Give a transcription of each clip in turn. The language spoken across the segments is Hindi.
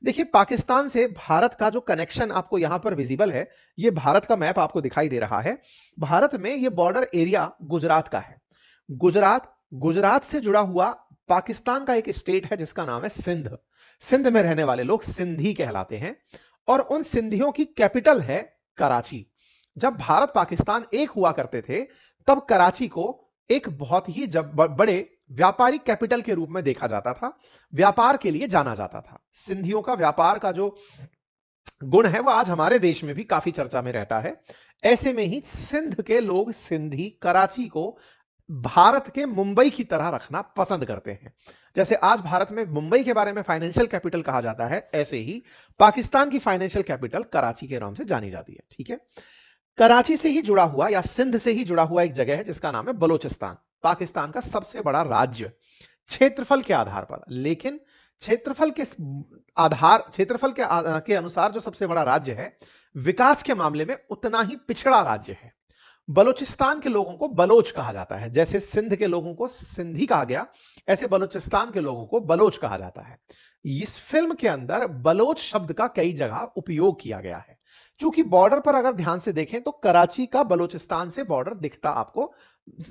देखिए, पाकिस्तान से भारत का जो कनेक्शन आपको यहां पर विजिबल है, ये भारत का मैप आपको दिखाई दे रहा है। भारत में ये बॉर्डर एरिया गुजरात का है। गुजरात गुजरात से जुड़ा हुआ पाकिस्तान का एक स्टेट है जिसका नाम है सिंध। सिंध में रहने वाले लोग सिंधी कहलाते हैं और उन सिंधियों की कैपिटल है कराची। जब भारत पाकिस्तान एक हुआ करते थे, तब कराची को एक बहुत ही बड़े व्यापारिक कैपिटल के रूप में देखा जाता था। व्यापार के लिए जाना जाता था। सिंधियों का व्यापार का जो गुण है वो आज हमारे देश में भी काफी चर्चा में रहता है। ऐसे में ही सिंध के लोग सिंधी कराची को भारत के मुंबई की तरह रखना पसंद करते हैं। जैसे आज भारत में मुंबई के बारे में फाइनेंशियल कैपिटल कहा जाता है, ऐसे ही पाकिस्तान की फाइनेंशियल कैपिटल कराची के नाम से जानी जाती है। ठीक है। कराची से ही जुड़ा हुआ या सिंध से ही जुड़ा हुआ एक जगह है जिसका नाम है बलूचिस्तान। पाकिस्तान का सबसे बड़ा राज्य क्षेत्रफल के आधार पर, लेकिन क्षेत्रफल के अनुसार जो सबसे बड़ा राज्य है, विकास के मामले में उतना ही पिछड़ा राज्य है। बलूचिस्तान के लोगों को बलोच कहा जाता है। जैसे सिंध के लोगों को सिंधी कहा गया, ऐसे बलूचिस्तान के लोगों को बलोच कहा जाता है। इस फिल्म के अंदर बलोच शब्द का कई जगह उपयोग किया गया है। चूंकि बॉर्डर पर अगर ध्यान से देखें तो कराची का बलूचिस्तान से बॉर्डर दिखता आपको,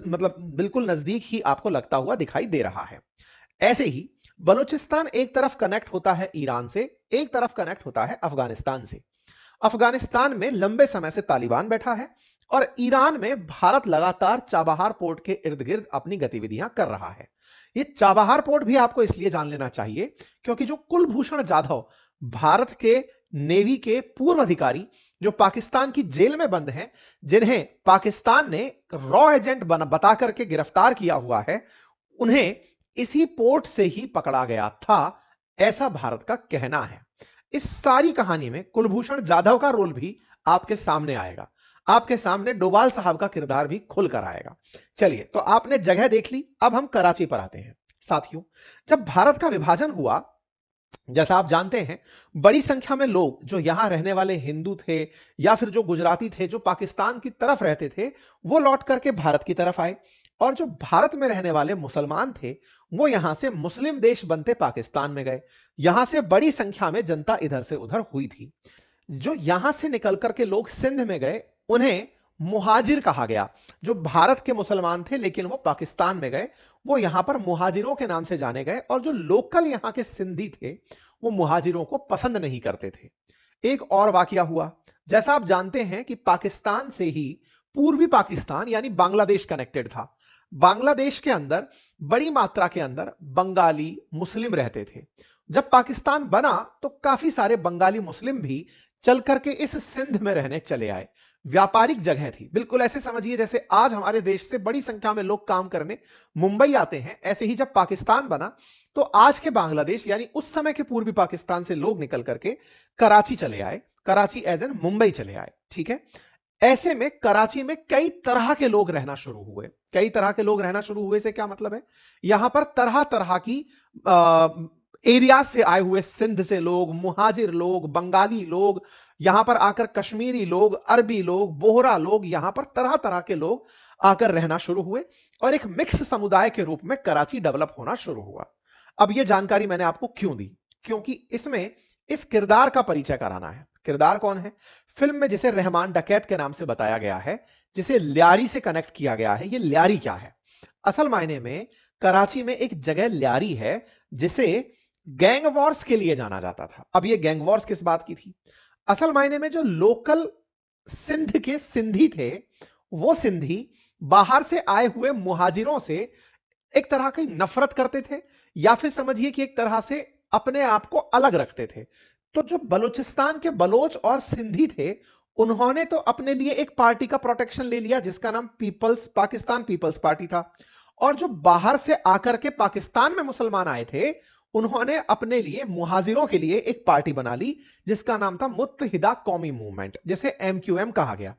मतलब बिल्कुल नजदीक ही आपको लगता हुआ दिखाई दे रहा है। ऐसे ही बलूचिस्तान एक तरफ कनेक्ट होता है ईरान से, एक तरफ कनेक्ट होता है अफगानिस्तान से। अफगानिस्तान में लंबे समय से तालिबान बैठा है और ईरान में भारत लगातार चाबहार पोर्ट के इर्द गिर्द अपनी गतिविधियां कर रहा है। ये चाबहार पोर्ट भी आपको इसलिए जान लेना चाहिए क्योंकि जो कुलभूषण जाधव, भारत के नेवी के पूर्व अधिकारी, जो पाकिस्तान की जेल में बंद हैं, जिन्हें पाकिस्तान ने रॉ एजेंट बता करके गिरफ्तार किया हुआ है, उन्हें इसी पोर्ट से ही पकड़ा गया था, ऐसा भारत का कहना है। इस सारी कहानी में कुलभूषण जाधव का रोल भी आपके सामने आएगा। आपके सामने डोभाल साहब का किरदार भी खुलकर आएगा। चलिए, तो आपने जगह देख ली, अब हम कराची पर आते हैं। साथियों, जब भारत का विभाजन हुआ, जैसा आप जानते हैं, बड़ी संख्या में लोग जो यहां रहने वाले हिंदू थे या फिर जो गुजराती थे, जो पाकिस्तान की तरफ रहते थे, वो लौट करके भारत की तरफ आए। और जो भारत में रहने वाले मुसलमान थे, वो यहां से मुस्लिम देश बनते पाकिस्तान में गए। यहां से बड़ी संख्या में जनता इधर से उधर हुई थी। जो यहां से निकल करके लोग सिंध में गए, उन्हें मुहाजिर कहा गया। जो भारत के मुसलमान थे लेकिन वो पाकिस्तान में गए, वो यहां पर मुहाजिरों के नाम से जाने गए। और जो लोकल यहां के सिंधी थे, वो मुहाजिरों को पसंद नहीं करते थे। एक और वाकया हुआ। जैसा आप जानते हैं कि पाकिस्तान से ही पूर्वी पाकिस्तान यानी बांग्लादेश कनेक्टेड था। बांग्लादेश के अंदर बड़ी मात्रा के अंदर बंगाली मुस्लिम रहते थे। जब पाकिस्तान बना तो काफी सारे बंगाली मुस्लिम भी चल करके इस सिंध में रहने चले आए। व्यापारिक जगह थी, बिल्कुल ऐसे समझिए जैसे आज हमारे देश से बड़ी संख्या में लोग काम करने मुंबई आते हैं। ऐसे ही जब पाकिस्तान बना तो आज के बांग्लादेश यानी उस समय के पूर्वी पाकिस्तान से लोग निकल करके कराची चले आए। कराची एज एन मुंबई चले आए। ठीक है। ऐसे में कराची में कई तरह के लोग रहना शुरू हुए। कई तरह के लोग रहना शुरू हुए से क्या मतलब है, यहां पर तरह तरह की एरिया से आए हुए सिंध से लोग, मुहाजिर लोग, बंगाली लोग, यहां पर आकर कश्मीरी लोग, अरबी लोग, बोहरा लोग, यहां पर तरह तरह के लोग आकर रहना शुरू हुए और एक मिक्स समुदाय के रूप में कराची डेवलप होना शुरू हुआ। अब यह जानकारी मैंने आपको क्यों दी, क्योंकि इसमें इस किरदार का परिचय कराना है। किरदार कौन है? फिल्म में जिसे रहमान डकैत के नाम से बताया गया है, जिसे ल्यारी से कनेक्ट किया गया है, यह ल्यारी क्या है? असल मायने में कराची में एक जगह ल्यारी है जिसे गैंग वॉर्स के लिए जाना जाता था। अब यह गैंग वॉर्स किस बात की थी? असल मायने में जो लोकल सिंध के सिंधी थे, वो सिंधी बाहर से आए हुए मुहाजिरों से एक तरह की नफरत करते थे, या फिर समझिए कि एक तरह से अपने आप को अलग रखते थे। तो जो बलूचिस्तान के बलोच और सिंधी थे, उन्होंने तो अपने लिए एक पार्टी का प्रोटेक्शन ले लिया जिसका नाम पाकिस्तान पीपल्स पार्टी था। और जो बाहर से आकर के पाकिस्तान में मुसलमान आए थे, उन्होंने अपने लिए मुहाजिरों के लिए एक पार्टी बना ली जिसका नाम था मुत्तहिदा कौमी मूवमेंट, जिसे एमक्यूएम कहा गया।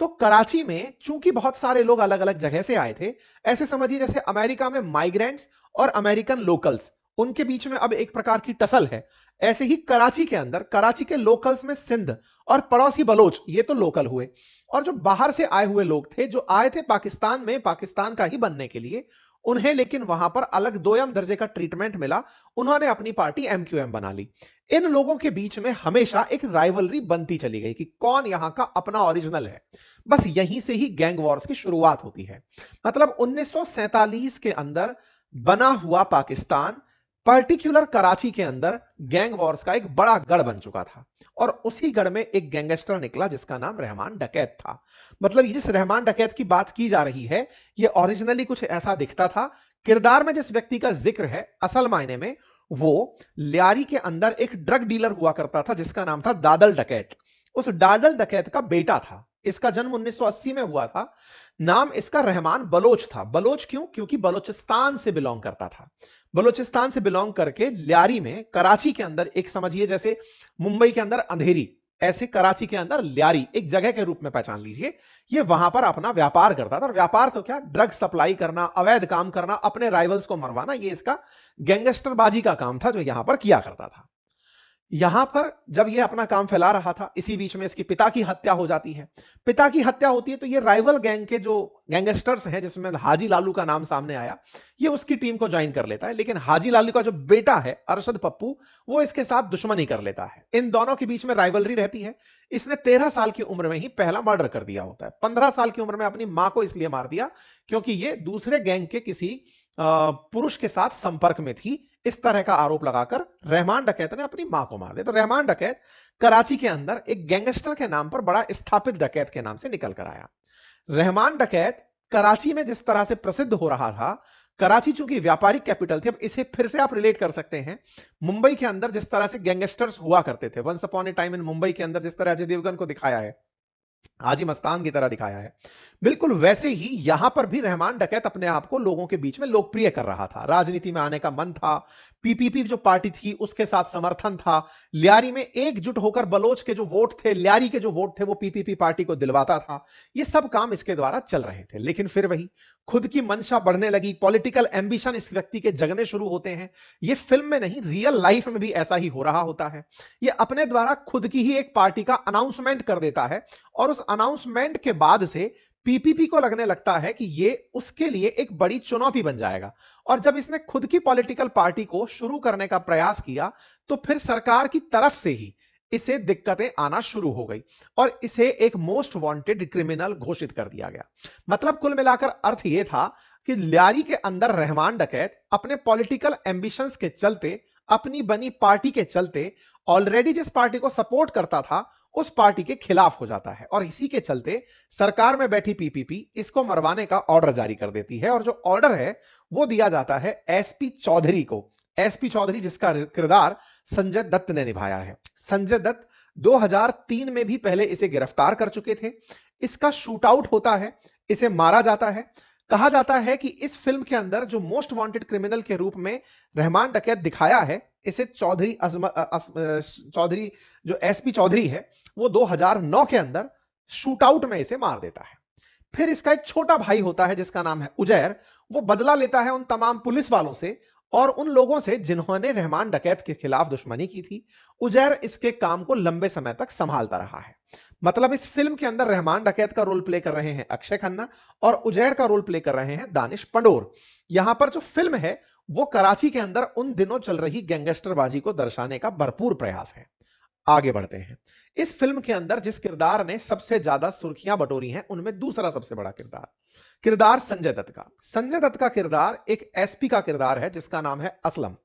तो कराची में चूंकि बहुत सारे लोग अलग अलग जगह से आए थे, ऐसे समझिए जैसे अमेरिका में माइग्रेंट्स और अमेरिकन लोकल्स, उनके बीच में अब एक प्रकार की टसल है। ऐसे ही कराची के अंदर कराची के लोकल्स में सिंध और पड़ोसी बलोच, ये तो लोकल हुए। और जो बाहर से आए हुए लोग थे, जो आए थे पाकिस्तान में पाकिस्तान का ही बनने के लिए, उन्हें लेकिन वहां पर अलग दोयम दर्जे का ट्रीटमेंट मिला। उन्होंने अपनी पार्टी एमक्यूएम बना ली। इन लोगों के बीच में हमेशा एक राइवलरी बनती चली गई कि कौन यहां का अपना ओरिजिनल है। बस यहीं से ही गैंग वॉर्स की शुरुआत होती है। मतलब 1947 के अंदर बना हुआ पाकिस्तान, पर्टिकुलर कराची के अंदर गैंग वॉर्स का एक बड़ा गढ़ बन चुका था। और उसी गढ़ में एक गैंगस्टर निकला जिसका नाम रहमान डकैत था। मतलब जिस रहमान डकैत की बात की जा रही है, यह ओरिजिनली कुछ ऐसा दिखता था। किरदार में जिस व्यक्ति का जिक्र है, असल मायने में वो लियारी के अंदर एक ड्रग डीलर हुआ करता था जिसका नाम था दादल डकैत। उस दादल डकैत का बेटा था। इसका जन्म 1980 में हुआ था। नाम इसका रहमान बलोच था। बलोच क्यों? क्योंकि बलोचिस्तान से बिलोंग करता था। बलोचिस्तान से बिलोंग करके लियारी में, कराची के अंदर, एक समझिए जैसे मुंबई के अंदर अंधेरी, ऐसे कराची के अंदर लियारी एक जगह के रूप में पहचान लीजिए। ये वहां पर अपना व्यापार करता था। और व्यापार तो क्या, ड्रग सप्लाई करना, अवैध काम करना, अपने राइवल्स को मरवाना, ये इसका गैंगस्टरबाजी का काम था जो यहां पर किया करता था। यहां पर जब यह अपना काम फैला रहा था, इसी बीच में इसके पिता की हत्या हो जाती है। पिता की हत्या होती है तो ये राइवल गैंग के जो गैंगस्टर्स हैं, जिसमें हाजी लालू का नाम सामने आया, ये उसकी टीम को ज्वाइन कर लेता है। लेकिन हाजी लालू का जो बेटा है अरशद पप्पू, वो इसके साथ दुश्मनी कर लेता है। इन दोनों के बीच में राइवलरी रहती है। इसने 13 साल की उम्र में ही पहला मर्डर कर दिया होता है। 15 साल की उम्र में अपनी मां को इसलिए मार दिया क्योंकि ये दूसरे गैंग के किसी पुरुष के साथ संपर्क में थी। इस तरह का आरोप लगाकर रहमान डकैत ने अपनी मां को मार दिया। तो रहमान डकैत कराची के अंदर एक गैंगस्टर के नाम पर बड़ा स्थापित डकैत के नाम से निकल कर आया। रहमान डकैत कराची में जिस तरह से प्रसिद्ध हो रहा था, कराची चूंकि व्यापारिक कैपिटल थी, अब इसे फिर से आप रिलेट कर सकते हैं मुंबई के अंदर जिस तरह से गैंगस्टर्स हुआ करते थे। Once upon a time in Mumbai के अंदर जिस तरह अजय देवगन को दिखाया है, हाजी मस्तान की तरह दिखाया है, बिल्कुल वैसे ही यहां पर भी रहमान डकैत अपने आप को लोगों के बीच में लोकप्रिय कर रहा था। राजनीति में आने का मन था। पीपीपी जो पार्टी थी उसके साथ समर्थन था। लियारी में एकजुट होकर बलोच के जो वोट थे, लियारी के जो वोट थे, वो पीपीपी पार्टी को दिलवाता था। ये सब काम इसके द्वारा चल रहे थे। लेकिन फिर वही खुद की मंशा बढ़ने लगी। पॉलिटिकल एम्बिशन इस व्यक्ति के जगने शुरू होते हैं। ये फिल्म में नहीं, रियल लाइफ में भी ऐसा ही हो रहा होता है। ये अपने द्वारा खुद की ही एक पार्टी का अनाउंसमेंट कर देता है और उस अनाउंसमेंट के बाद से पीपीपी को लगने लगता है कि ये उसके लिए एक बड़ी चुनौती बन जाएगा। और जब इसने खुद की पॉलिटिकल पार्टी को शुरू करने का प्रयास किया तो फिर सरकार की तरफ से ही इसे दिक्कतें आना शुरू हो गई और इसे एक मोस्ट वांटेड क्रिमिनल घोषित कर दिया गया। मतलब कुल मिलाकर अर्थ यह था कि लियारी के अंदर रहमान डकैत अपने पॉलिटिकल एम्बिशंस के चलते, अपनी बनी पार्टी के चलते, ऑलरेडी जिस पार्टी को सपोर्ट करता था उस पार्टी के खिलाफ हो जाता है। और इसी के चलते सरकार में बैठी पीपीपी इसको मरवाने का ऑर्डर जारी कर देती है। और जो ऑर्डर है वो दिया जाता है एसपी चौधरी को। एसपी चौधरी जिसका किरदार संजय दत्त ने निभाया है। संजय दत्त 2003 में भी पहले इसे गिरफ्तार कर चुके थे। इसका शूट आउट होता है, इसे मारा जाता है। कहा जाता है कि इस फिल्म के अंदर जो मोस्ट वांटेड क्रिमिनल के रूप में रहमान डकैत दिखाया है, इसे चौधरी जो एसपी चौधरी है वो 2009 के अंदर शूट आउट में इसे मार देता है। फिर इसका एक छोटा भाई होता है जिसका नाम है उजैर। वो बदला लेता है उन तमाम पुलिस वालों से और उन लोगों से जिन्होंने रहमान डकैत के खिलाफ दुश्मनी की थी। उजैर इसके काम को लंबे समय तक संभालता रहा है। मतलब इस फिल्म के अंदर रहमान डकैत का रोल प्ले कर रहे हैं अक्षय खन्ना और उजैर का रोल प्ले कर रहे हैं दानिश पंडोर। यहां पर जो फिल्म है वो कराची के अंदर उन दिनों चल रही गैंगस्टरबाजी को दर्शाने का भरपूर प्रयास है। आगे बढ़ते हैं। इस फिल्म के अंदर जिस किरदार ने सबसे ज्यादा सुर्खियां बटोरी हैं उनमें दूसरा सबसे बड़ा किरदार संजय दत्त का। संजय दत्त का किरदार एक एसपी का किरदार है जिसका नाम है असलम,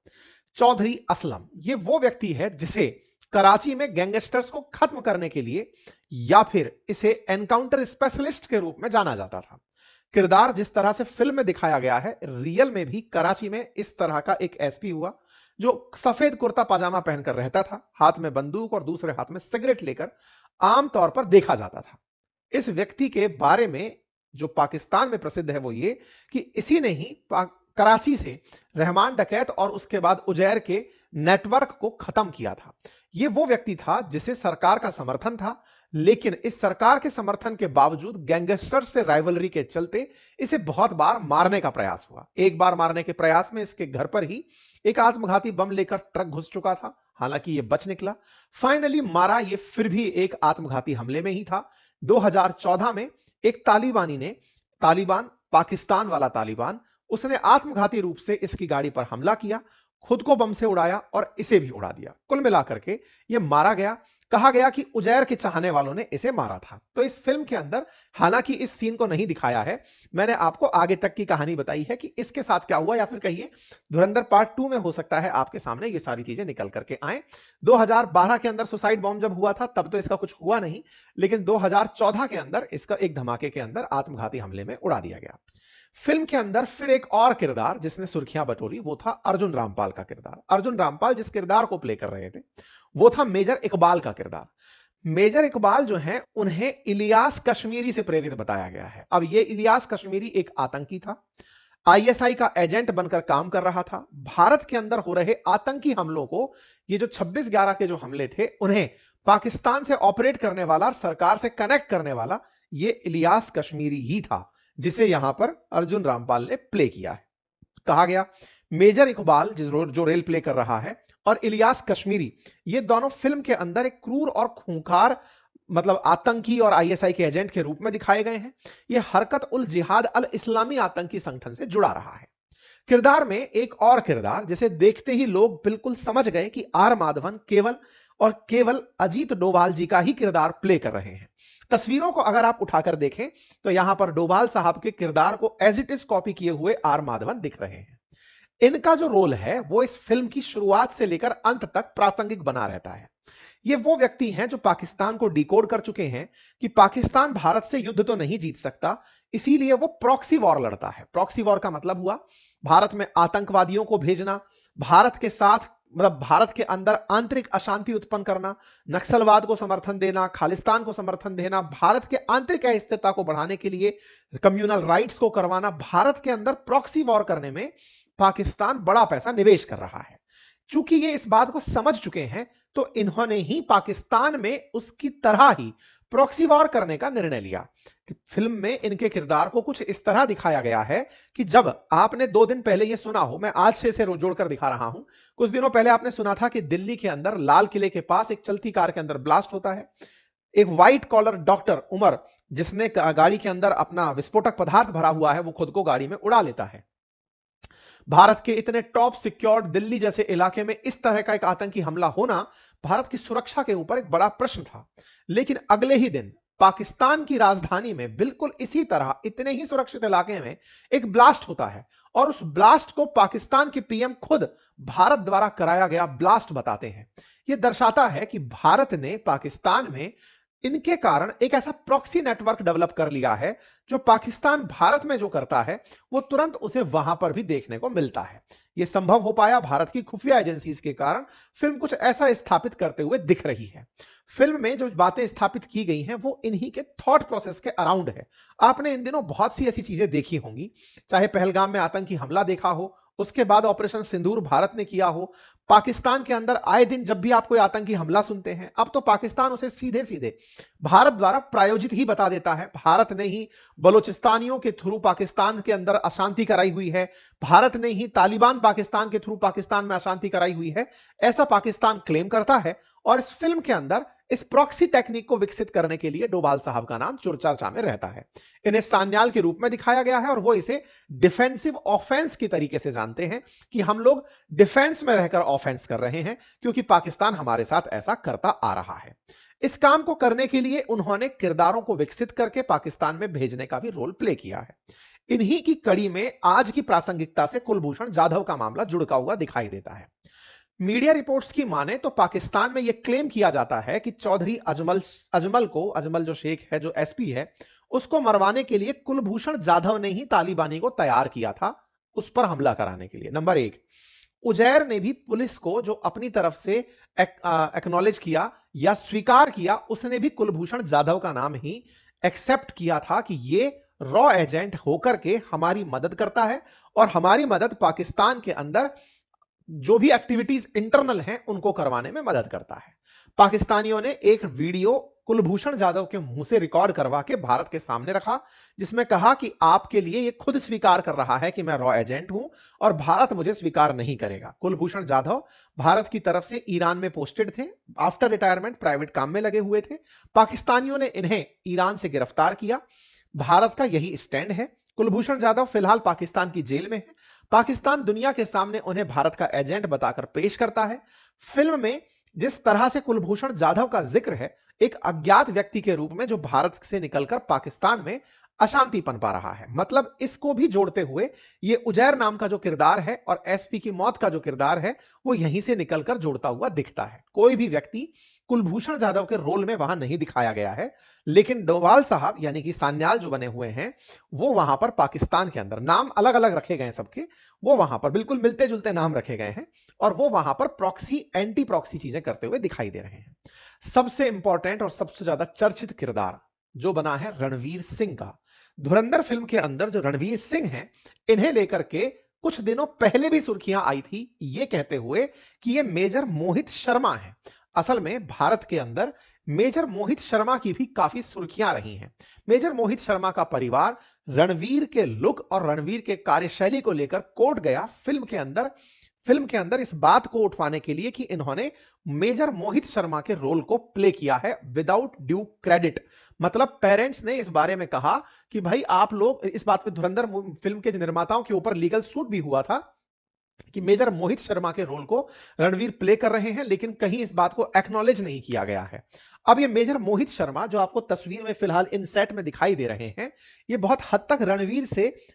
चौधरी असलम। ये वो व्यक्ति है जिसे कराची में गैंगस्टर्स को खत्म करने के लिए या फिर इसे एनकाउंटर स्पेशलिस्ट के रूप में जाना जाता था। किरदार जिस तरह से फिल्म में दिखाया गया है, रियल में भी कराची में इस तरह का एक एसपी हुआ जो सफेद कुर्ता पाजामा पहनकर रहता था, हाथ में बंदूक और दूसरे हाथ में सिगरेट लेकर आमतौर पर देखा जाता था। इस व्यक्ति के बारे में जो पाकिस्तान में प्रसिद्ध है वो ये कि इसी ने ही कराची से रहमान डकैत और उसके बाद उजैर के नेटवर्क को खत्म किया था। यह वो व्यक्ति था जिसे सरकार का समर्थन था, लेकिन इस सरकार के समर्थन के बावजूद गैंगस्टर से राइवलरी के चलते इसे बहुत बार मारने का प्रयास हुआ। एक बार मारने के प्रयास में इसके घर पर ही एक आत्मघाती बम लेकर ट्रक घुस चुका था, हालांकि यह बच निकला। फाइनली मारा यह फिर भी एक आत्मघाती हमले में ही था। 2014 में एक तालिबानी ने, तालिबान पाकिस्तान वाला तालिबान, उसने आत्मघाती रूप से इसकी गाड़ी पर हमला किया, खुद को बम से उड़ाया और इसे भी उड़ा दिया। कुल मिलाकर के यह मारा गया। कहा गया कि उजैर के चाहने वालों ने इसे मारा था। तो इस फिल्म के अंदर हालांकि इस सीन को नहीं दिखाया है, मैंने आपको आगे तक की कहानी बताई है कि इसके साथ क्या हुआ, या फिर कहिए धुरंधर पार्ट 2 में हो सकता है आपके सामने ये सारी चीजें निकल करके आए। 2012 के अंदर सुसाइड बॉम्ब जब हुआ था तब तो इसका कुछ हुआ नहीं, लेकिन 2014 के अंदर इसका एक धमाके के अंदर आत्मघाती हमले में उड़ा दिया गया। फिल्म के अंदर फिर एक और किरदार जिसने सुर्खियां बटोरी वो था अर्जुन रामपाल का किरदार। अर्जुन रामपाल जिस किरदार को प्ले कर रहे थे वो था मेजर इकबाल का किरदार। मेजर इकबाल जो है उन्हें इलियास कश्मीरी से प्रेरित बताया गया है। अब ये इलियास कश्मीरी एक आतंकी था, आईएसआई का एजेंट बनकर काम कर रहा था। भारत के अंदर हो रहे आतंकी हमलों को, ये जो 26/11 के जो हमले थे, उन्हें पाकिस्तान से ऑपरेट करने वाला, सरकार से कनेक्ट करने वाला ये इलियास कश्मीरी ही था, जिसे यहां पर अर्जुन रामपाल ने प्ले किया है। कहा गया मेजर इकबाल जो रेल प्ले कर रहा है और इलियास कश्मीरी, ये दोनों फिल्म के अंदर एक क्रूर और खूंखार मतलब आतंकी और आईएसआई के एजेंट के रूप में दिखाए गए हैं। यह हरकत उल जिहाद अल इस्लामी आतंकी संगठन से जुड़ा रहा है। किरदार में एक और किरदार जिसे देखते ही लोग बिल्कुल समझ गए कि आर माधवन केवल और केवल अजीत डोभाल जी का ही किरदार प्ले कर रहे हैं। तस्वीरों को अगर आप उठाकर देखें तो यहां पर डोभाल साहब के किरदार को एज इट इज कॉपी किए हुए आर माधवन दिख रहे हैं। इनका जो रोल है वो इस फिल्म की शुरुआत से लेकर अंत तक प्रासंगिक बना रहता है। ये वो व्यक्ति हैं जो पाकिस्तान को डिकोड कर चुके हैं कि पाकिस्तान भारत से युद्ध तो नहीं जीत सकता, इसीलिए वो प्रॉक्सी वॉर लड़ता है। प्रॉक्सी वॉर का मतलब हुआ भारत में आतंकवादियों को भेजना, भारत के साथ मतलब भारत के अंदर आंतरिक अशांति उत्पन्न करना, नक्सलवाद को समर्थन देना, खालिस्तान को समर्थन देना, भारत के आंतरिक अस्थिरता को बढ़ाने के लिए कम्युनल राइट्स को करवाना। भारत के अंदर प्रॉक्सी वॉर करने में पाकिस्तान बड़ा पैसा निवेश कर रहा है। चूंकि ये इस बात को समझ चुके हैं तो इन्होंने ही पाकिस्तान में उसकी तरह ही प्रॉक्सी वॉर करने का निर्णय लिया। फिल्म में इनके किरदार को कुछ इस तरह दिखाया गया है कि जब आपने 2 दिन पहले यह सुना हो, मैं आज से इसे जोड़कर दिखा रहा हूं, कुछ दिनों पहले आपने सुना था कि दिल्ली के अंदर लाल किले के पास एक चलती कार के अंदर ब्लास्ट होता है। एक व्हाइट कॉलर डॉक्टर उमर, जिसने गाड़ी के अंदर अपना विस्फोटक पदार्थ भरा हुआ है, वो खुद को गाड़ी में उड़ा लेता है। भारत के इतने टॉप सिक्योर्ड दिल्ली जैसे इलाके में इस तरह का एक आतंकी हमला होना भारत की सुरक्षा के ऊपर एक बड़ा प्रश्न था। लेकिन अगले ही दिन पाकिस्तान की राजधानी में बिल्कुल इसी तरह इतने ही सुरक्षित इलाके में एक ब्लास्ट होता है और उस ब्लास्ट को पाकिस्तान के पीएम खुद भारत द्वारा कराया गया ब्लास्ट बताते हैं। यह दर्शाता है कि भारत ने पाकिस्तान में इनके कारण एक ऐसा प्रॉक्सी नेटवर्क डेवलप कर लिया है जो पाकिस्तान भारत में जो करता है वो तुरंत उसे वहां पर भी देखने को मिलता है। यह संभव हो पाया भारत की खुफिया एजेंसीज के कारण। फिल्म कुछ ऐसा स्थापित करते हुए दिख रही है। फिल्म में जो बातें स्थापित की गई हैं वो इन्हीं के थॉट प्रोसेस के अराउंड है। आपने इन दिनों बहुत सी ऐसी चीजें देखी होंगी, चाहे पहलगाम में आतंकी हमला देखा हो, उसके बाद ऑपरेशन सिंदूर भारत ने किया हो, पाकिस्तान के अंदर आए दिन जब भी आप कोई आतंकी हमला सुनते हैं, अब तो पाकिस्तान उसे सीधे सीधे भारत द्वारा प्रायोजित ही बता देता है। भारत ने ही बलूचिस्तानियों के थ्रू पाकिस्तान के अंदर अशांति कराई हुई है, भारत ने ही तालिबान पाकिस्तान के थ्रू पाकिस्तान में अशांति कराई हुई है, ऐसा पाकिस्तान क्लेम करता है। और इस फिल्म के अंदर इस प्रॉक्सी टेक्निक को विकसित करने के लिए डोभाल साहब का नाम चर्चा में रहता है। इन्हें सान्याल के रूप में दिखाया गया है और वो इसे डिफेंसिव ऑफेंस की तरीके से जानते हैं कि हम लोग डिफेंस में रहकर ऑफेंस कर रहे हैं क्योंकि पाकिस्तान हमारे साथ ऐसा करता आ रहा है। इस काम को करने के लिए उन्होंने किरदारों को विकसित करके पाकिस्तान में भेजने का भी रोल प्ले किया है। इन्हीं की कड़ी में आज की प्रासंगिकता से कुलभूषण जाधव का मामला जुड़का हुआ दिखाई देता है। मीडिया रिपोर्ट्स की माने तो पाकिस्तान में यह क्लेम किया जाता है कि चौधरी अजमल जो शेख है, जो एसपी है, उसको मरवाने के लिए कुलभूषण जाधव ने ही तालिबानी को तैयार किया था उस पर हमला कराने के लिए। नंबर 1, उजैर ने भी पुलिस को जो अपनी तरफ से एक्नॉलेज किया या स्वीकार किया, उसने भी कुलभूषण जाधव का नाम ही एक्सेप्ट किया था कि ये रॉ एजेंट होकर के हमारी मदद करता है और हमारी मदद पाकिस्तान के अंदर जो भी एक्टिविटीज इंटरनल हैं उनको करवाने में मदद करता है। पाकिस्तानियों ने एक वीडियो कुलभूषण जाधव के मुंह से रिकॉर्ड करवा के भारत के सामने रखा, जिसमें कहा कि आपके लिए ये खुद स्वीकार कर रहा है कि मैं रॉ एजेंट हूं और भारत मुझे स्वीकार नहीं करेगा। कुलभूषण जाधव भारत की तरफ से ईरान में पोस्टेड थे, आफ्टर रिटायरमेंट प्राइवेट काम में लगे हुए थे। पाकिस्तानियों ने इन्हें ईरान से गिरफ्तार किया। भारत का यही स्टैंड है कुलभूषण जाधव फिलहाल पाकिस्तान की जेल में है। पाकिस्तान दुनिया के सामने उन्हें भारत का एजेंट बताकर पेश करता है। फिल्म में जिस तरह से कुलभूषण जाधव का जिक्र है, एक अज्ञात व्यक्ति के रूप में जो भारत से निकलकर पाकिस्तान में अशांति पनपा रहा है। मतलब इसको भी जोड़ते हुए ये उजैर नाम का जो किरदार है और एसपी की मौत का जो किरदार है, वो यहीं से निकलकर जोड़ता हुआ दिखता है। कोई भी व्यक्ति कुलभूषण जाधव के रोल में वहां नहीं दिखाया गया है, लेकिन डोभाल साहब यानी कि सान्याल जो बने हुए हैं, वो वहां पर पाकिस्तान के अंदर नाम अलग अलग रखे गए हैं सबके, वो वहां पर बिल्कुल मिलते जुलते नाम रखे गए हैं और वो वहां पर प्रॉक्सी एंटी प्रॉक्सी चीजें करते हुए दिखाई दे रहे हैं। सबसे इंपॉर्टेंट और सबसे ज्यादा चर्चित किरदार जो बना है रणवीर सिंह का। धुरंधर फिल्म के अंदर जो रणवीर सिंह हैं, इन्हें लेकर के कुछ दिनों पहले भी सुर्खियां आई थी, ये कहते हुए कि ये मेजर मोहित शर्मा है। असल में भारत के अंदर मेजर मोहित शर्मा की भी काफी सुर्खियां रही हैं। मेजर मोहित शर्मा का परिवार रणवीर के लुक और रणवीर के कार्यशैली को लेकर कोर्ट गया फिल्म के अंदर इस बात को उठवाने के लिए कि इन्होंने मेजर मोहित शर्मा के रोल को प्ले किया है विदाउट ड्यू क्रेडिट। मतलब पेरेंट्स ने इस बारे में कहा कि भाई आप लोग इस बात पे, धुरंधर फिल्म के निर्माताओं के ऊपर लीगल सूट भी हुआ था कि मेजर मोहित शर्मा के रोल को रणवीर प्ले कर रहे हैं, लेकिन कहीं इस बात को एक्नॉलेज नहीं किया गया है। अब ये मेजर मोहित शर्मा जो आपको तस्वीर में फिलहाल इन सेट में दिखाई दे रहे हैं, ये बहुत हद तक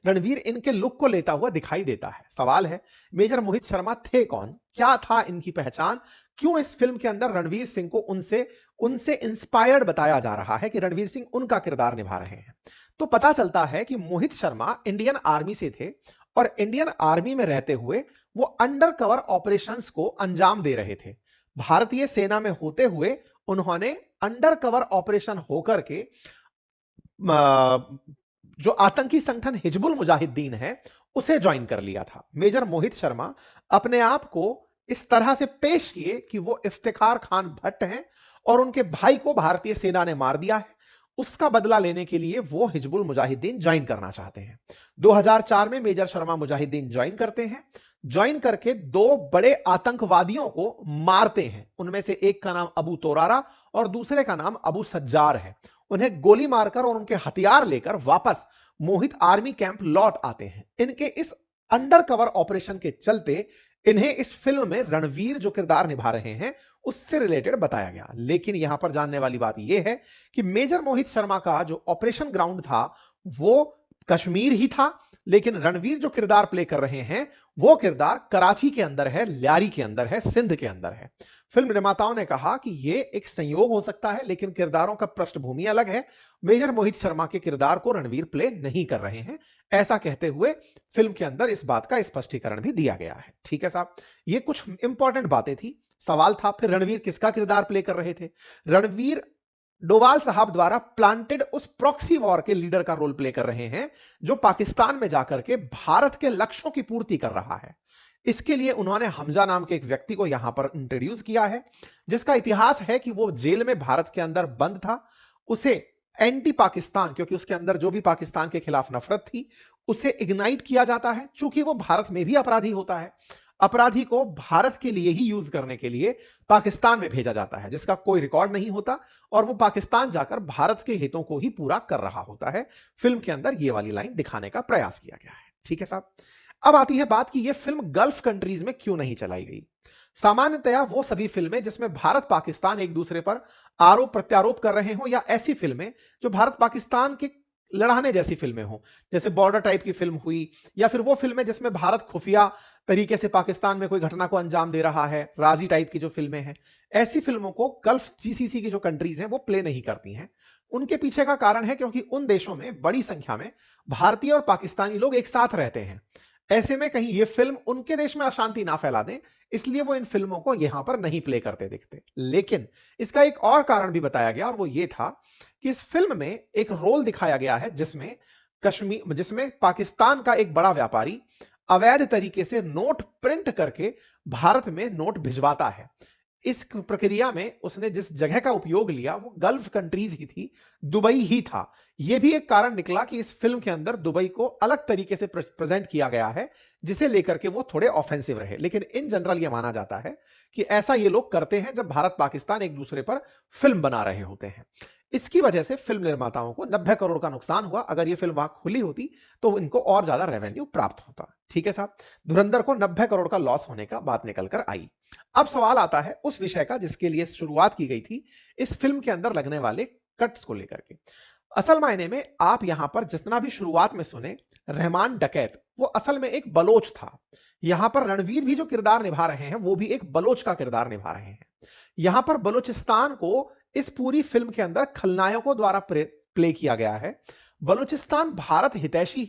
रणवीर इनके लुक को लेता हुआ दिखाई देता है। सवाल है, मेजर मोहित शर्मा थे कौन, क्या था इनकी पहचान, क्यों इस फिल्म के अंदर रणवीर सिंह को उनसे उनसे इंस्पायर्ड बताया जा रहा है कि रणवीर सिंह उनका किरदार निभा रहे हैं। तो पता चलता है कि मोहित शर्मा इंडियन आर्मी से थे और इंडियन आर्मी में रहते हुए वो अंडर कवर ऑपरेशंस को अंजाम दे रहे थे। भारतीय सेना में होते हुए उन्होंने अंडर कवर ऑपरेशन होकर के जो आतंकी संगठन हिजबुल मुजाहिदीन है उसे ज्वाइन कर लिया था। मेजर मोहित शर्मा अपने आप को इस तरह से पेश किए कि वो इफ्तिखार खान भट्ट हैं और उनके भाई को भारतीय सेना ने मार दिया है, उसका बदला लेने के लिए वो हिजबुल मुजाहिदीन ज्वाइन करना चाहते हैं। 2004 में मेजर शर्मा मुजाहिदीन ज्वाइन करते हैं। ज्वाइन करके दो बड़े आतंकवादियों को मारते हैं। उनमें से एक का नाम अबू तोरारा और दूसरे का नाम अबू सज्जार है। उन्हें गोली मारकर और उनके हथियार लेकर वापस मोहित आर्मी कैंप लौट आते हैं। इनके इस अंडर कवर ऑपरेशन के चलते इन्हें इस फिल्म में रणवीर जो किरदार निभा रहे हैं उससे रिलेटेड बताया गया। लेकिन यहां पर जानने वाली बात यह है कि मेजर मोहित शर्मा का जो ऑपरेशन ग्राउंड था वो कश्मीर ही था, लेकिन रणवीर जो किरदार प्ले कर रहे हैं वो किरदार कराची के अंदर है, लियारी के अंदर है, सिंध के अंदर है। फिल्म निर्माताओं ने कहा कि यह एक संयोग हो सकता है, लेकिन किरदारों का पृष्ठभूमि अलग है। मेजर मोहित शर्मा के किरदार को रणवीर प्ले नहीं कर रहे हैं, ऐसा कहते हुए फिल्म के अंदर इस बात का स्पष्टीकरण भी दिया गया है। ठीक है साहब, ये कुछ इंपॉर्टेंट बातें थी। सवाल था फिर रणवीर किसका किरदार प्ले कर रहे थे। रणवीर डोभाल साहब द्वारा प्लांटेड उस प्रॉक्सी वॉर के लीडर का रोल प्ले कर रहे हैं जो पाकिस्तान में जाकर के भारत के लक्ष्यों की पूर्ति कर रहा है। इसके लिए उन्होंने हमजा नाम के एक व्यक्ति को यहां पर इंट्रोड्यूस किया है, जिसका इतिहास है कि वो जेल में भारत के अंदर बंद था। उसे एंटी पाकिस्तान, क्योंकि उसके अंदर जो भी पाकिस्तान के खिलाफ नफरत थी, उसे इग्नाइट किया जाता है। चूंकि वो भारत में भी अपराधी होता है, अपराधी को भारत के लिए ही यूज करने के लिए पाकिस्तान में भेजा जाता है, जिसका कोई रिकॉर्ड नहीं होता और वो पाकिस्तान जाकर भारत के हितों को ही पूरा कर रहा होता है। फिल्म के अंदर ये वाली लाइन दिखाने का प्रयास किया गया है। ठीक है साहब, अब आती है बात कि ये फिल्म गल्फ कंट्रीज में क्यों नहीं चलाई गई। सामान्यतया वो सभी फिल्में जिसमें भारत पाकिस्तान एक दूसरे पर आरोप प्रत्यारोप कर रहे हो, या ऐसी फिल्में जो भारत पाकिस्तान के लड़ाने जैसी फिल्में हो, जैसे बॉर्डर टाइप की फिल्म हुई, या फिर वो फिल्में जिसमें भारत खुफिया तरीके से पाकिस्तान में कोई घटना को अंजाम दे रहा है, राजी टाइप की जो फिल्में हैं, ऐसी फिल्मों को गल्फ जीसीसी की जो कंट्रीज हैं वो प्ले नहीं करती हैं। उनके पीछे का कारण है क्योंकि उन देशों में बड़ी संख्या में भारतीय और पाकिस्तानी लोग एक साथ रहते हैं। ऐसे में कहीं ये फिल्म उनके देश में अशांति ना फैला दें, इसलिए वो इन फिल्मों को यहां पर नहीं प्ले करते दिखते। लेकिन इसका एक और कारण भी बताया गया और वो ये था कि इस फिल्म में एक रोल दिखाया गया है जिसमें पाकिस्तान का एक बड़ा व्यापारी अवैध तरीके से नोट प्रिंट करके भारत में नोट भिजवाता है। इस प्रक्रिया में उसने जिस जगह का उपयोग लिया वो गल्फ कंट्रीज ही थी, दुबई ही था। यह भी एक कारण निकला कि इस फिल्म के अंदर दुबई को अलग तरीके से प्रेजेंट किया गया है, जिसे लेकर के वो थोड़े ऑफेंसिव रहे। लेकिन इन जनरल यह माना जाता है कि ऐसा ये लोग करते हैं जब भारत पाकिस्तान एक दूसरे पर फिल्म बना रहे होते हैं। इसकी वजह से फिल्म निर्माताओं को 90 करोड़ का नुकसान हुआ। अगर ये फिल्म वहां खुली होती तो इनको और ज्यादा रेवेन्यू प्राप्त होता। ठीक है साहब, धुरंधर को 90 करोड़ का लॉस होने का बात निकल कर आई। अब सवाल आता है उस विषय का जिसके लिए शुरुआत की गई थी, इस फिल्म के अंदर लगने वाले कट्स को लेकर के। असल मायने में आप यहां पर जितना भी शुरुआत में सुने, रहमान डकैत वो असल में एक बलोच था। यहां पर रणवीर भी जो किरदार निभा रहे हैं वो भी एक बलोच का किरदार निभा रहे हैं। यहां पर बलूचिस्तान को इस पूरी फिल्म के अंदर खलनायकों द्वारा प्ले किया गया है। बलूचिस्तान भारत हितैषी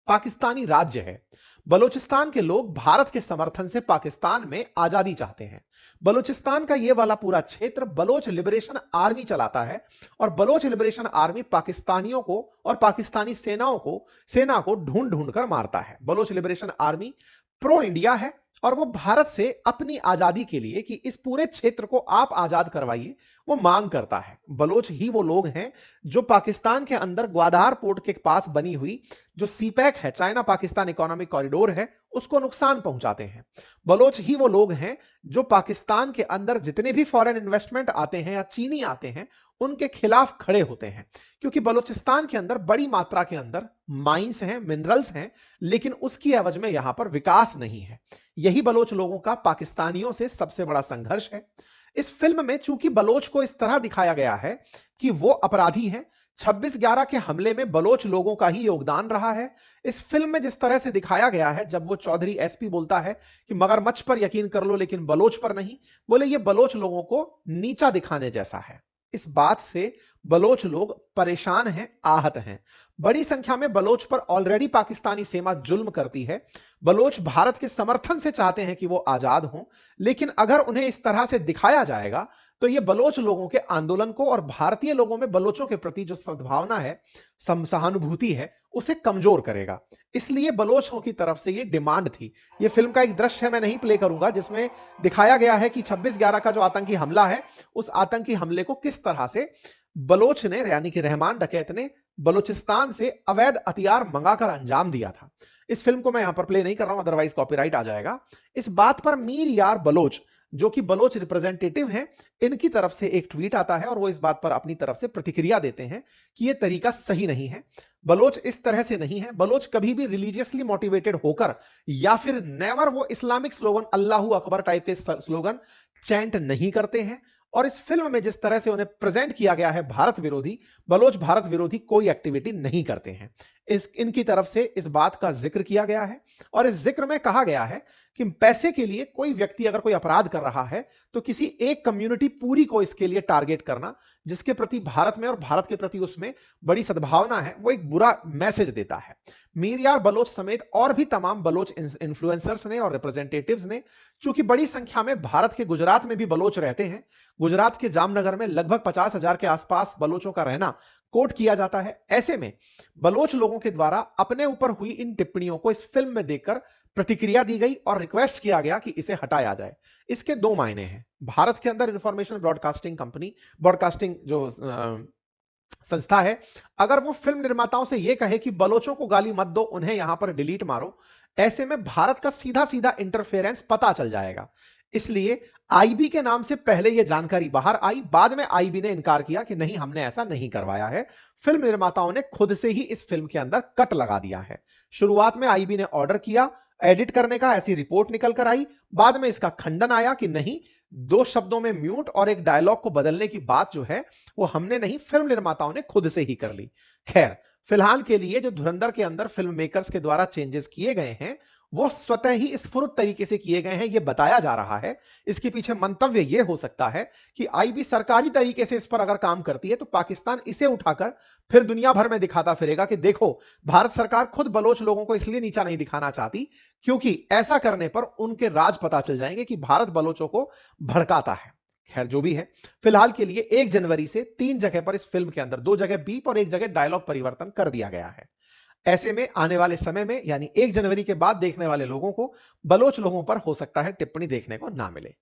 पाकिस्तानी राज्य है। बलूचिस्तान के लोग भारत के समर्थन से पाकिस्तान में आजादी चाहते हैं। बलूचिस्तान का यह वाला पूरा क्षेत्र बलोच लिबरेशन आर्मी चलाता है और बलोच लिबरेशन आर्मी पाकिस्तानियों को और पाकिस्तानी सेना को ढूंढ ढूंढ कर मारता है। Baloch liberation army pro India है और वो भारत से अपनी आजादी के लिए कि इस पूरे क्षेत्र को आप आजाद करवाइए वो मांग करता है। बलोच ही वो लोग हैं जो पाकिस्तान के अंदर ग्वादर पोर्ट के पास बनी हुई जो सीपैक है, चाइना पाकिस्तान इकोनॉमिक कॉरिडोर है, उसको नुकसान पहुंचाते हैं। बलोच ही वो लोग हैं जो पाकिस्तान के अंदर जितने भी फॉरेन इन्वेस्टमेंट आते हैं या चीनी आते हैं उनके खिलाफ खड़े होते हैं, क्योंकि बलूचिस्तान के अंदर बड़ी मात्रा के अंदर माइंस हैं, मिनरल्स हैं, लेकिन उसकी एवज में यहां पर विकास नहीं है। यही बलोच लोगों का पाकिस्तानियों से सबसे बड़ा संघर्ष है। इस फिल्म में चूंकि बलोच को इस तरह दिखाया गया है कि वो अपराधी हैं, 26/11 के हमले में बलोच लोगों का ही योगदान रहा है। इस फिल्म में जिस तरह से दिखाया गया है, जब वो चौधरी एसपी बोलता है कि मगरमच्छ पर यकीन कर लो लेकिन बलोच पर नहीं, बोले ये बलोच लोगों को नीचा दिखाने जैसा है। इस बात से बलोच लोग परेशान हैं, आहत हैं। बड़ी संख्या में बलोच पर ऑलरेडी पाकिस्तानी सेना जुल्म करती है। बलोच भारत के समर्थन से चाहते हैं कि वो आजाद हों, लेकिन अगर उन्हें इस तरह से दिखाया जाएगा तो ये बलोच लोगों के आंदोलन को और भारतीय लोगों में बलोचों के प्रति जो सद्भावना है, सहानुभूति है, उसे कमजोर करेगा। इसलिए बलोचों की तरफ से ये डिमांड थी। ये फिल्म का एक दृश्य है, मैं नहीं प्ले करूंगा, जिसमें दिखाया गया है कि 26/11 का जो आतंकी हमला है, उस आतंकी हमले को किस तरह से बलोच ने यानी कि रहमान डकैत ने बलूचिस्तान से अवैध हथियार मंगाकर अंजाम दिया था। इस फिल्म को मैं यहां पर प्ले नहीं कर रहा हूं, अदरवाइज कॉपीराइट आ जाएगा। इस बात पर मीर यार बलोच जो कि बलोच रिप्रेजेंटेटिव हैं, इनकी तरफ से एक ट्वीट आता है और वो इस बात पर अपनी तरफ से प्रतिक्रिया देते हैं कि यह तरीका सही नहीं है। बलोच इस तरह से नहीं है। बलोच कभी भी रिलीजियसली मोटिवेटेड होकर या फिर नेवर वो Islamic slogan Allahu Akbar type के स्लोगन चैंट नहीं करते हैं। और इस फिल्म में जिस तरह से उन्हें प्रेजेंट किया गया है भारत विरोधी, बलोच भारत विरोधी कोई एक्टिविटी नहीं करते हैं। इनकी तरफ से इस बात का जिक्र किया गया है और इस जिक्र में कहा गया है कि पैसे के लिए कोई व्यक्ति अगर कोई अपराध कर रहा है तो किसी एक कम्युनिटी पूरी को इसके लिए टारगेट करना, जिसके प्रति भारत में और भारत के प्रति उसमें बड़ी सद्भावना है, वो एक बुरा मैसेज देता है। मीर यार बलोच समेत और भी तमाम बलोच इन्फ्लुएंसर्स ने और रिप्रेजेंटेटिव्स ने, चूंकि बड़ी संख्या में भारत के गुजरात में भी बलोच रहते हैं, गुजरात के जामनगर में लगभग 50,000 के आसपास बलोचों का रहना कोट किया जाता है। ऐसे में बलोच लोगों के द्वारा अपने ऊपर हुई इन टिप्पणियों को इस फिल्म में देखकर प्रतिक्रिया दी गई और रिक्वेस्ट किया गया कि इसे हटाया जाए। इसके दो मायने हैं। भारत के अंदर इंफॉर्मेशन ब्रॉडकास्टिंग कंपनी, ब्रॉडकास्टिंग जो संस्था है, अगर वो फिल्म निर्माताओं से यह कहे कि बलोचों को गाली मत दो, उन्हें यहां पर डिलीट मारो, ऐसे में भारत का सीधा सीधा इंटरफेरेंस पता चल जाएगा। इसलिए आईबी के नाम से पहले यह जानकारी बाहर आई, बाद में आईबी ने इनकार किया कि नहीं, हमने ऐसा नहीं करवाया है। फिल्म निर्माताओं ने खुद से ही इस फिल्म के अंदर कट लगा दिया है। शुरुआत में आईबी ने ऑर्डर किया एडिट करने का, ऐसी रिपोर्ट निकल कर आई, बाद में इसका खंडन आया कि नहीं, 2 शब्दों में म्यूट और एक डायलॉग को बदलने की बात जो है वो हमने नहीं, फिल्म निर्माताओं ने खुद से ही कर ली। खैर, फिलहाल के लिए जो धुरंधर के अंदर फिल्म मेकर्स के द्वारा चेंजेस किए गए हैं वो स्वतः ही स्फुरित तरीके से किए गए हैं, यह बताया जा रहा है। इसके पीछे मंतव्य यह हो सकता है कि आईबी सरकारी तरीके से इस पर अगर काम करती है तो पाकिस्तान इसे उठाकर फिर दुनिया भर में दिखाता फिरेगा कि देखो, भारत सरकार खुद बलोच लोगों को इसलिए नीचा नहीं दिखाना चाहती क्योंकि ऐसा करने पर उनके राज पता चल जाएंगे कि भारत बलोचों को भड़काता है। खैर, जो भी है, फिलहाल के लिए 1 जनवरी से 3 जगह पर इस फिल्म के अंदर 2 जगह बीप और 1 जगह डायलॉग परिवर्तन कर दिया गया है। ऐसे में आने वाले समय में यानी 1 जनवरी के बाद देखने वाले लोगों को बलोच लोगों पर हो सकता है टिप्पणी देखने को ना मिले।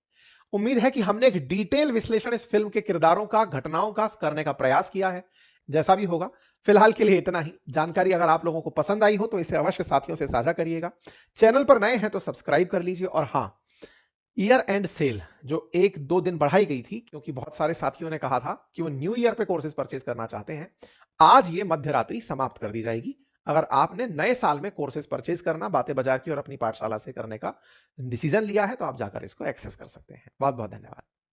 उम्मीद है कि हमने एक डिटेल विश्लेषण इस फिल्म के किरदारों का, घटनाओं का करने का प्रयास किया है। जैसा भी होगा, फिलहाल के लिए इतना ही। जानकारी अगर आप लोगों को पसंद आई हो तो इसे अवश्य साथियों से साझा करिएगा। चैनल पर नए हैं तो सब्सक्राइब कर लीजिए और हां, ईयर एंड सेल जो 1-2 दिन बढ़ाई गई थी, क्योंकि बहुत सारे साथियों ने कहा था कि वो न्यू ईयर पे कोर्सेज परचेज करना चाहते हैं, आज ये मध्य रात्रि समाप्त कर दी जाएगी। अगर आपने नए साल में कोर्सेज परचेज करना बातें बाजार की और अपनी पाठशाला से करने का डिसीजन लिया है, तो आप जाकर इसको एक्सेस कर सकते हैं। बहुत बहुत धन्यवाद।